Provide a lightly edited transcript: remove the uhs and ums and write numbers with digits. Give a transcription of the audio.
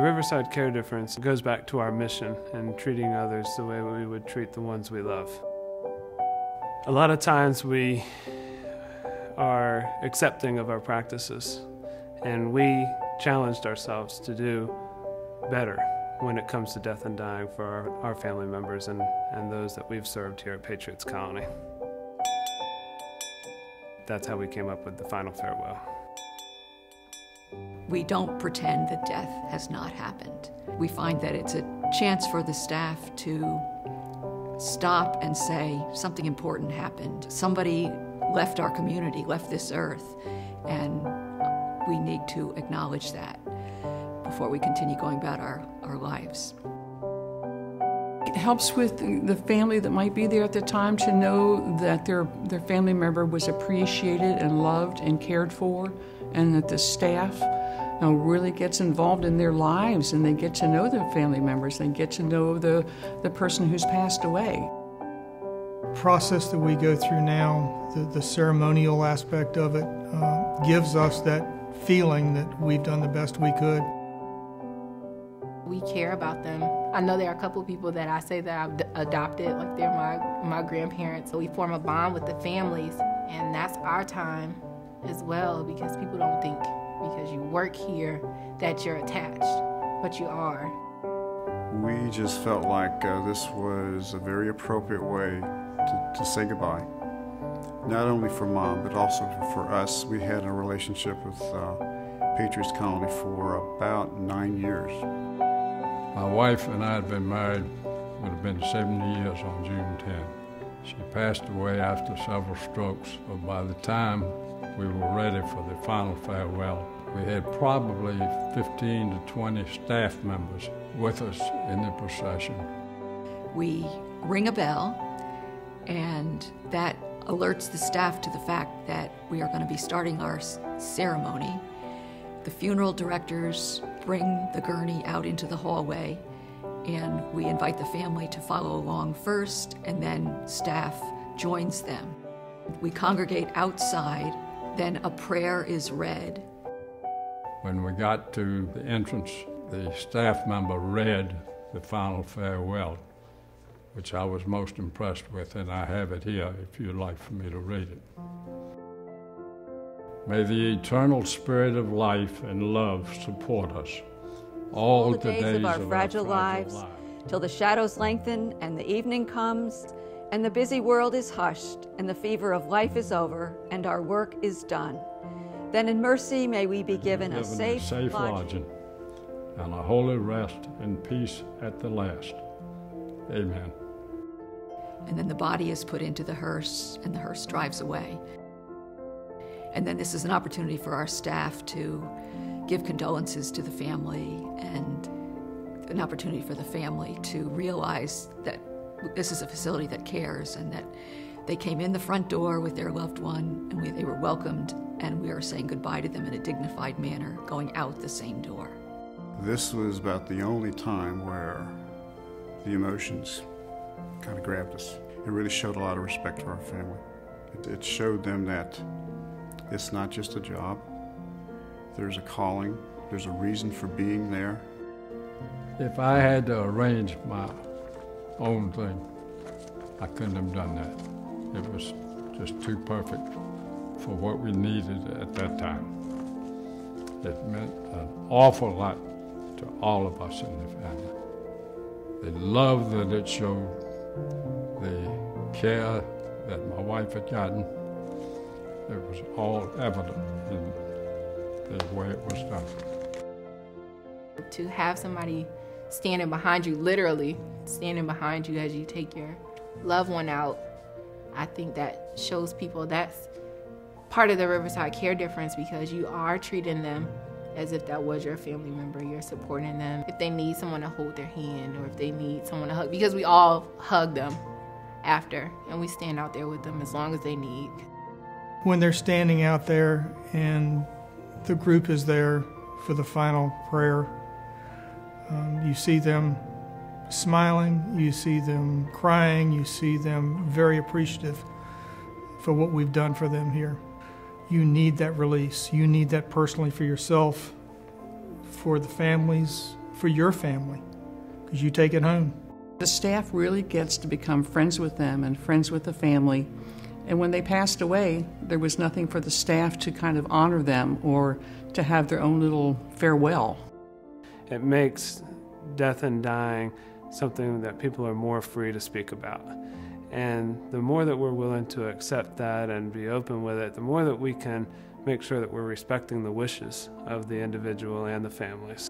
Riverside Care Difference goes back to our mission and treating others the way we would treat the ones we love. A lot of times we are accepting of our practices, and we challenged ourselves to do better when it comes to death and dying for our family members and those that we've served here at Patriots Colony. That's how we came up with the final farewell. We don't pretend that death has not happened. We find that it's a chance for the staff to stop and say something important happened. Somebody left our community, left this earth, and we need to acknowledge that before we continue going about our lives. It helps with the family that might be there at the time to know that their family member was appreciated and loved and cared for, and that the staff really gets involved in their lives, and they get to know their family members. They get to know the person who's passed away. The process that we go through now, the ceremonial aspect of it, gives us that feeling that we've done the best we could. We care about them. I know there are a couple of people that I say that I've adopted, like they're my grandparents. So we form a bond with the families, and that's our time as well, because people don't think because you work here that you're attached, but you are. We just felt like this was a very appropriate way to say goodbye. Not only for Mom, but also for us. We had a relationship with Patriots Colony for about 9 years. My wife and I had been married, would have been 70 years on June 10. She passed away after several strokes, but by the time we were ready for the final farewell, we had probably 15 to 20 staff members with us in the procession. We ring a bell, and that alerts the staff to the fact that we are going to be starting our ceremony. The funeral directors bring the gurney out into the hallway, and we invite the family to follow along first, and then staff joins them. We congregate outside, then a prayer is read. When we got to the entrance, the staff member read the final farewell, which I was most impressed with, and I have it here if you'd like for me to read it. May the eternal spirit of life and love support us all the days of our fragile lives, till the shadows lengthen and the evening comes, and the busy world is hushed, and the fever of life is over, and our work is done. Then in mercy may we be given a safe lodging, and a holy rest and peace at the last. Amen. And then the body is put into the hearse, and the hearse drives away. And then this is an opportunity for our staff to give condolences to the family, and an opportunity for the family to realize that this is a facility that cares, and that they came in the front door with their loved one, and they were welcomed, and we are saying goodbye to them in a dignified manner, going out the same door. This was about the only time where the emotions kind of grabbed us. It really showed a lot of respect for our family. It showed them that it's not just a job. There's a calling. There's a reason for being there. If I had to arrange my own thing, I couldn't have done that. It was just too perfect for what we needed at that time. It meant an awful lot to all of us in the family. The love that it showed, the care that my wife had gotten, it was all evident in the way it was done. To have somebody standing behind you, literally standing behind you as you take your loved one out, I think that shows people that's part of the Riverside Care Difference, because you are treating them as if that was your family member. You're supporting them. If they need someone to hold their hand, or if they need someone to hug, because we all hug them after, and we stand out there with them as long as they need. When they're standing out there and the group is there for the final prayer, you see them smiling, you see them crying, you see them very appreciative for what we've done for them here. You need that release. You need that personally for yourself, for the families, for your family, because you take it home. The staff really gets to become friends with them and friends with the family. And when they passed away, there was nothing for the staff to kind of honor them or to have their own little farewell. It makes death and dying something that people are more free to speak about. And the more that we're willing to accept that and be open with it, the more that we can make sure that we're respecting the wishes of the individual and the families.